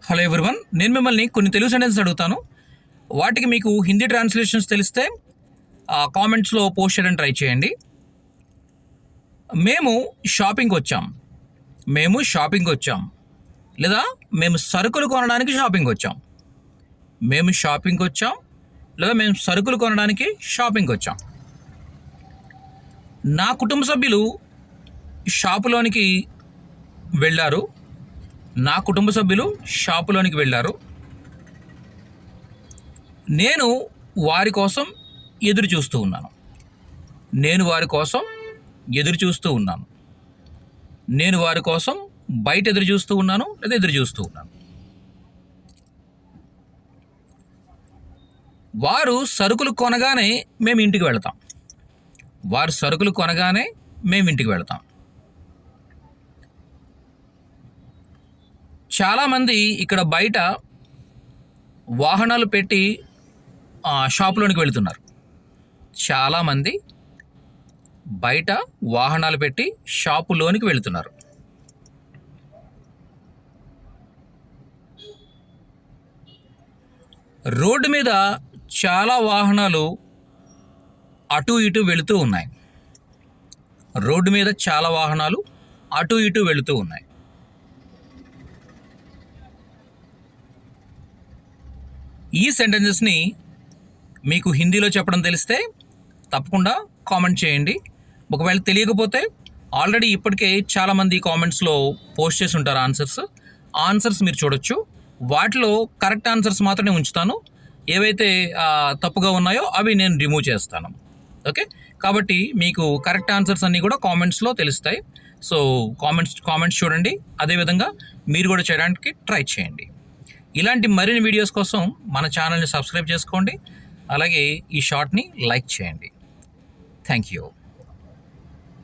Hello everyone, నేను మిమ్మల్ని కొన్ని తెలుగు సెంటెన్సెస్ అడుగుతాను. వాటికి మీకు హిందీ ట్రాన్స్లేషన్స్ తెలిస్తే కామెంట్స్లో పోస్ట్ చేయడానికి ట్రై చేయండి. మేము షాపింగ్కి వచ్చాం, మేము షాపింగ్కి వచ్చాం, లేదా మేము సరుకులు కొనడానికి షాపింగ్కి వచ్చాం. మేము షాపింగ్కి వచ్చాం, లేదా మేము సరుకులు కొనడానికి షాపింగ్కి వచ్చాం. నా కుటుంబ సభ్యులు షాపులోనికి వెళ్ళారు. నా కుటుంబ సభ్యులు షాపులోనికి వెళ్ళారు. నేను వారి కోసం ఎదురు చూస్తూ ఉన్నాను. నేను వారి కోసం ఎదురు చూస్తూ ఉన్నాను. నేను వారి కోసం బయట ఎదురు చూస్తూ ఉన్నాను, లేదా ఎదురు చూస్తూ ఉన్నాను. వారు సరుకులు కొనగానే మేము ఇంటికి వెళతాం. వారు సరుకులు కొనగానే మేము ఇంటికి వెళతాం. చాలామంది ఇక్కడ బయట వాహనాలు పెట్టి షాపులోనికి వెళుతున్నారు. చాలామంది బయట వాహనాలు పెట్టి షాపులోనికి వెళుతున్నారు. రోడ్డు మీద చాలా వాహనాలు అటు ఇటు వెళుతూ ఉన్నాయి. రోడ్డు మీద చాలా వాహనాలు అటు ఇటు వెళుతూ ఉన్నాయి. ఈ సెంటెన్సెస్ని మీకు హిందీలో చెప్పడం తెలిస్తే తప్పకుండా కామెంట్ చేయండి. ఒకవేళ తెలియకపోతే ఆల్రెడీ ఇప్పటికే చాలామంది కామెంట్స్లో పోస్ట్ చేసి ఉంటారు ఆన్సర్స్ మీరు చూడొచ్చు. వాటిలో కరెక్ట్ ఆన్సర్స్ మాత్రమే ఉంచుతాను. ఏవైతే తప్పుగా ఉన్నాయో అవి నేను రిమూవ్ చేస్తాను. ఓకే, కాబట్టి మీకు కరెక్ట్ ఆన్సర్స్ అన్నీ కూడా కామెంట్స్లో తెలుస్తాయి. సో కామెంట్స్ చూడండి. అదేవిధంగా మీరు కూడా చేయడానికి ట్రై చేయండి. ఇలాంటి మరిన్ని వీడియోస్ కోసం మన ఛానల్ని సబ్స్క్రైబ్ చేసుకోండి. అలాగే ఈ షార్ట్ని లైక్ చేయండి. Thank you.